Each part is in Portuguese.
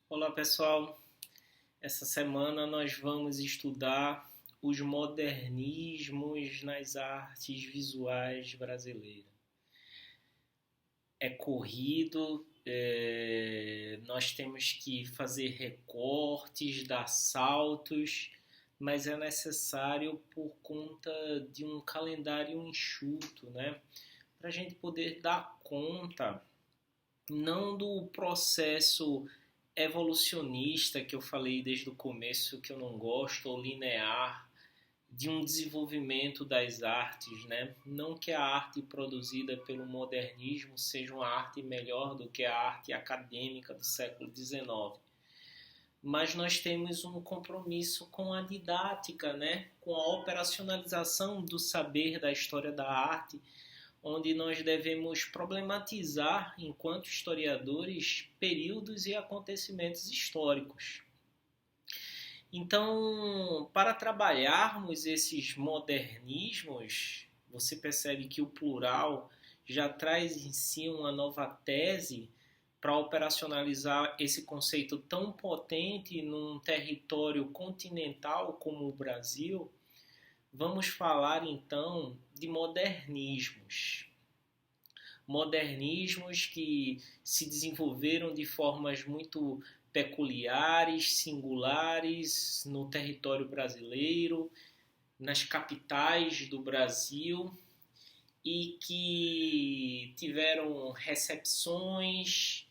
Olá pessoal, essa semana nós vamos estudar os modernismos nas artes visuais brasileiras. É corrido, nós temos que fazer recortes, dar saltos, mas é necessário por conta de um calendário enxuto, né? Para a gente poder dar conta não do processo evolucionista que eu falei desde o começo que eu não gosto, ou linear, de um desenvolvimento das artes, né? Não que a arte produzida pelo modernismo seja uma arte melhor do que a arte acadêmica do século XIX, mas nós temos um compromisso com a didática, né? Com a operacionalização do saber da história da arte, onde nós devemos problematizar, enquanto historiadores, períodos e acontecimentos históricos. Então, para trabalharmos esses modernismos, você percebe que o plural já traz em si uma nova tese para operacionalizar esse conceito tão potente num território continental como o Brasil. Vamos falar então de modernismos. Modernismos que se desenvolveram de formas muito peculiares, singulares no território brasileiro, nas capitais do Brasil e que tiveram recepções,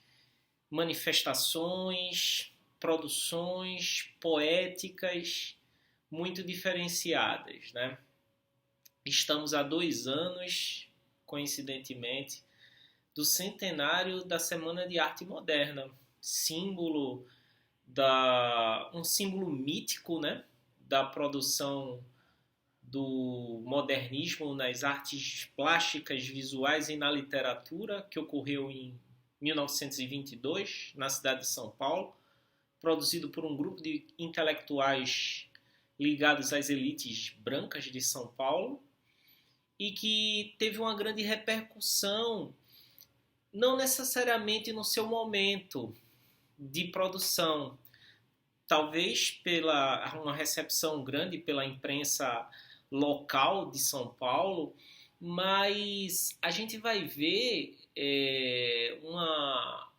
manifestações, produções poéticas muito diferenciadas, né? Estamos há 2 anos, coincidentemente, do centenário da Semana de Arte Moderna, um símbolo mítico, né, da produção do modernismo nas artes plásticas, visuais e na literatura, que ocorreu em 1922, na cidade de São Paulo, produzido por um grupo de intelectuais ligados às elites brancas de São Paulo, e que teve uma grande repercussão, não necessariamente no seu momento de produção, talvez pela uma recepção grande pela imprensa local de São Paulo, mas a gente vai ver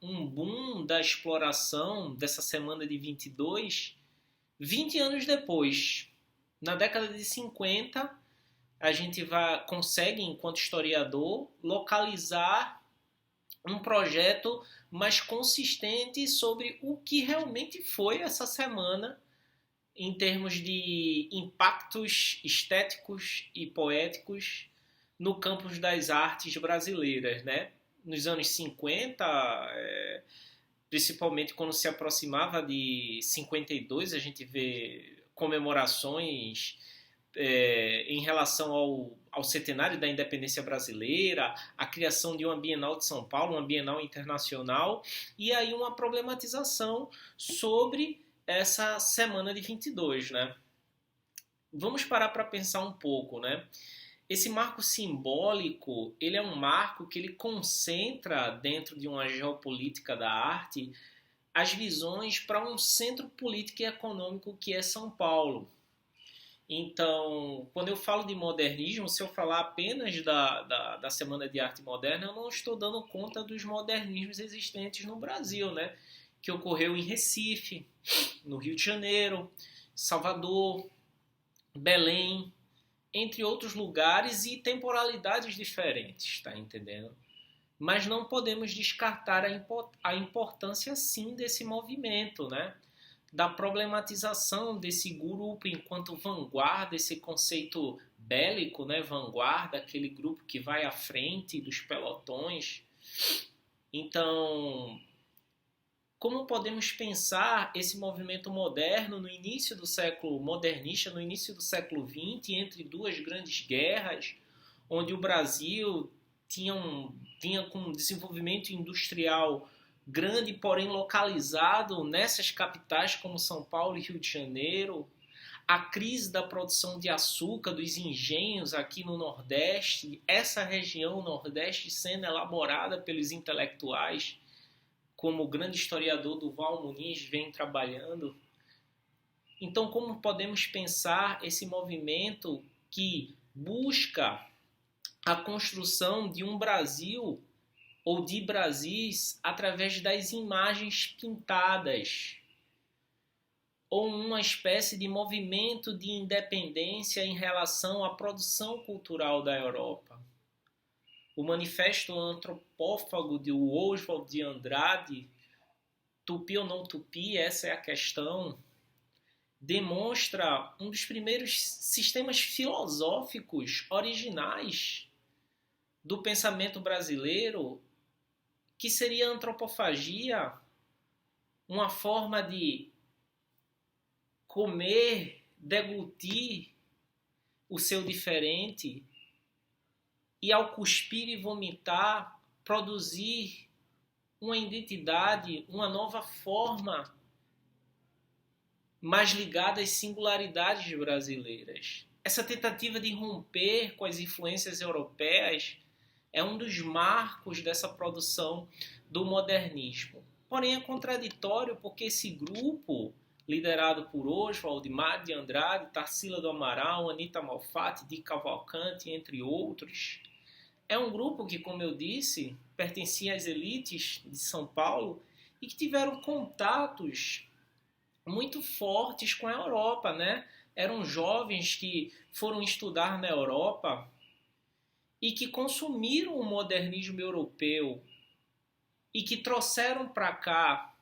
um boom da exploração dessa semana de 22, 20 anos depois. Na década de 50, a gente consegue, enquanto historiador, localizar um projeto mais consistente sobre o que realmente foi essa semana em termos de impactos estéticos e poéticos no campo das artes brasileiras, né? Nos anos 50, principalmente quando se aproximava de 52, a gente vê comemorações em relação ao centenário da independência brasileira, a criação de uma Bienal de São Paulo, uma Bienal internacional, e aí uma problematização sobre essa semana de 22, né? Vamos parar para pensar um pouco, né? Esse marco simbólico, ele é um marco que ele concentra dentro de uma geopolítica da arte as visões para um centro político e econômico que é São Paulo. Então, quando eu falo de modernismo, se eu falar apenas da Semana de Arte Moderna, eu não estou dando conta dos modernismos existentes no Brasil, né? Que ocorreu em Recife, no Rio de Janeiro, Salvador, Belém, entre outros lugares e temporalidades diferentes, tá entendendo? Mas não podemos descartar a importância, sim, desse movimento, né? Da problematização desse grupo enquanto vanguarda, esse conceito bélico, né? Vanguarda, aquele grupo que vai à frente dos pelotões. Então, como podemos pensar esse movimento moderno no início do século modernista, no início do século XX, entre duas grandes guerras, onde o Brasil tinha com um desenvolvimento industrial grande, porém localizado nessas capitais como São Paulo e Rio de Janeiro, a crise da produção de açúcar, dos engenhos aqui no Nordeste, essa região Nordeste sendo elaborada pelos intelectuais como o grande historiador Duval Muniz vem trabalhando. Então, como podemos pensar esse movimento que busca a construção de um Brasil ou de Brasis através das imagens pintadas, ou uma espécie de movimento de independência em relação à produção cultural da Europa? O Manifesto Antropófago de Oswald de Andrade, Tupi ou não tupi, essa é a questão, demonstra um dos primeiros sistemas filosóficos originais do pensamento brasileiro, que seria a antropofagia, uma forma de comer, deglutir o seu diferente e, ao cuspir e vomitar, produzir uma identidade, uma nova forma mais ligada às singularidades brasileiras. Essa tentativa de romper com as influências europeias é um dos marcos dessa produção do modernismo. Porém, é contraditório porque esse grupo, liderado por Oswald, Mário de Andrade, Tarsila do Amaral, Anita Malfatti, Di Cavalcanti, entre outros, é um grupo que, como eu disse, pertencia às elites de São Paulo e que tiveram contatos muito fortes com a Europa, né? Eram jovens que foram estudar na Europa e que consumiram o modernismo europeu e que trouxeram para cá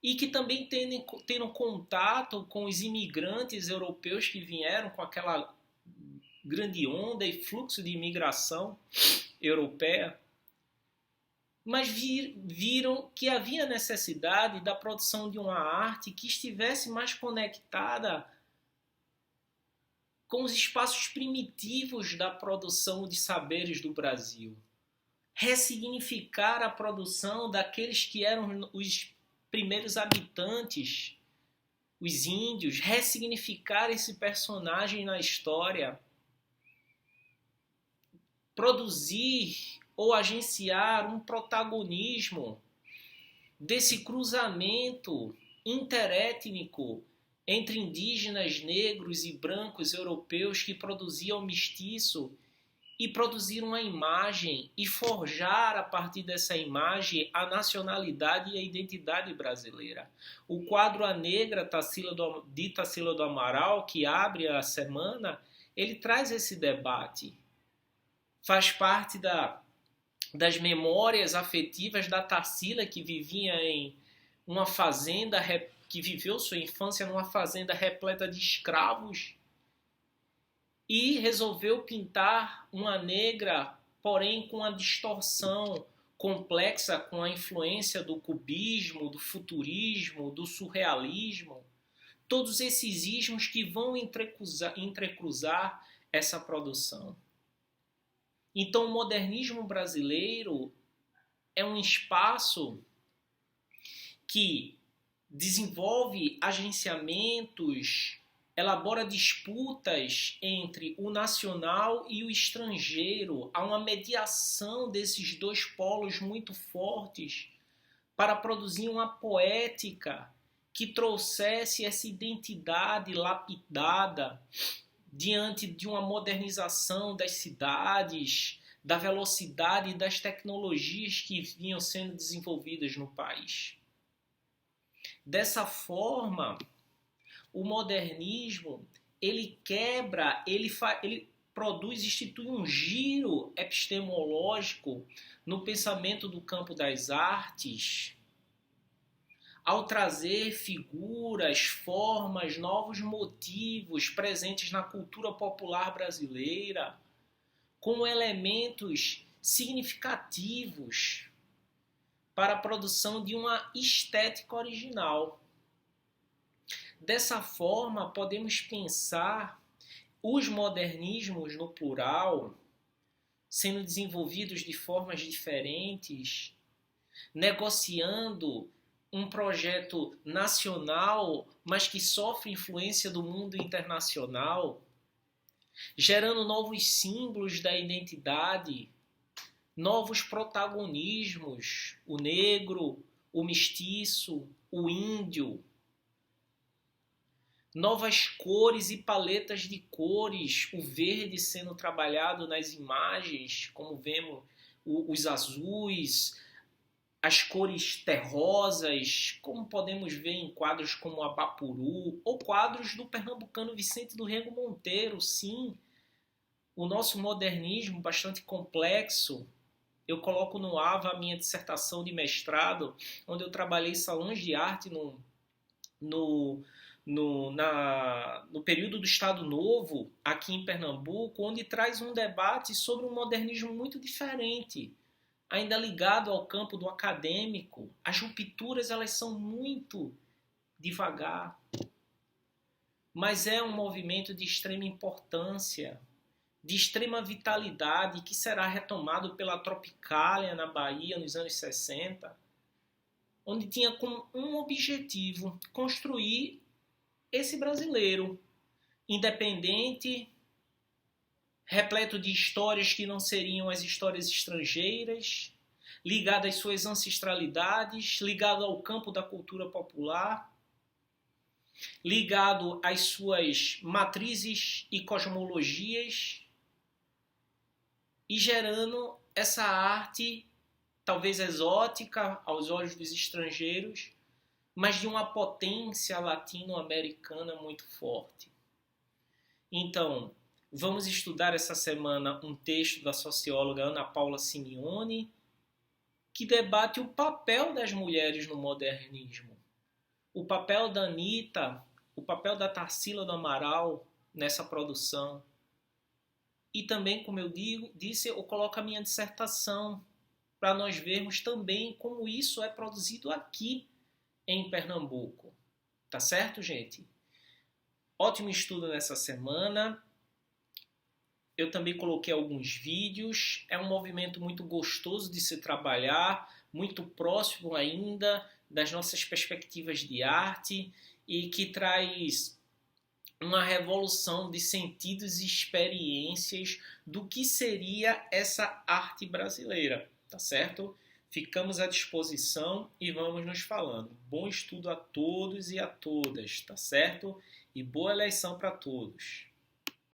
e que também tendo contato com os imigrantes europeus que vieram com aquela grande onda e fluxo de imigração europeia, mas viram que havia necessidade da produção de uma arte que estivesse mais conectada com os espaços primitivos da produção de saberes do Brasil. Ressignificar a produção daqueles que eram os primeiros habitantes, os índios, ressignificar esse personagem na história, produzir ou agenciar um protagonismo desse cruzamento interétnico entre indígenas, negros e brancos europeus que produziam mestiço e produziram uma imagem e forjar a partir dessa imagem a nacionalidade e a identidade brasileira. O quadro A Negra, de Tarsila do Amaral, que abre a semana, ele traz esse debate. Faz parte das memórias afetivas da Tarsila, que vivia em uma fazenda, que viveu sua infância numa fazenda repleta de escravos e resolveu pintar uma negra, porém com a distorção complexa, com a influência do cubismo, do futurismo, do surrealismo, todos esses ismos que vão entrecruzar essa produção. Então, o modernismo brasileiro é um espaço que desenvolve agenciamentos, elabora disputas entre o nacional e o estrangeiro. Há uma mediação desses dois polos muito fortes para produzir uma poética que trouxesse essa identidade lapidada diante de uma modernização das cidades, da velocidade e das tecnologias que vinham sendo desenvolvidas no país. Dessa forma, o modernismo, ele quebra, ele produz, institui um giro epistemológico no pensamento do campo das artes, ao trazer figuras, formas, novos motivos presentes na cultura popular brasileira, como elementos significativos para a produção de uma estética original. Dessa forma, podemos pensar os modernismos no plural sendo desenvolvidos de formas diferentes, negociando um projeto nacional, mas que sofre influência do mundo internacional, gerando novos símbolos da identidade, novos protagonismos, o negro, o mestiço, o índio, novas cores e paletas de cores, o verde sendo trabalhado nas imagens, como vemos os azuis, as cores terrosas, como podemos ver em quadros como Abapuru, ou quadros do pernambucano Vicente do Rego Monteiro. Sim, o nosso modernismo bastante complexo. Eu coloco no AVA a minha dissertação de mestrado, onde eu trabalhei salões de arte no período do Estado Novo, aqui em Pernambuco, onde traz um debate sobre um modernismo muito diferente, ainda ligado ao campo do acadêmico. As rupturas, elas são muito devagar, mas é um movimento de extrema importância, de extrema vitalidade, que será retomado pela Tropicália na Bahia nos anos 60, onde tinha como um objetivo construir esse brasileiro independente, repleto de histórias que não seriam as histórias estrangeiras, ligado às suas ancestralidades, ligado ao campo da cultura popular, ligado às suas matrizes e cosmologias, e gerando essa arte, talvez exótica aos olhos dos estrangeiros, mas de uma potência latino-americana muito forte. Então, vamos estudar essa semana um texto da socióloga Ana Paula Simeone, que debate o papel das mulheres no modernismo, o papel da Anitta, o papel da Tarsila do Amaral nessa produção. E também, como eu disse, eu coloco a minha dissertação para nós vermos também como isso é produzido aqui em Pernambuco. Tá certo, gente? Ótimo estudo nessa semana. Eu também coloquei alguns vídeos. É um movimento muito gostoso de se trabalhar, muito próximo ainda das nossas perspectivas de arte e que traz uma revolução de sentidos e experiências do que seria essa arte brasileira, tá certo? Ficamos à disposição e vamos nos falando. Bom estudo a todos e a todas, tá certo? E boa eleição para todos.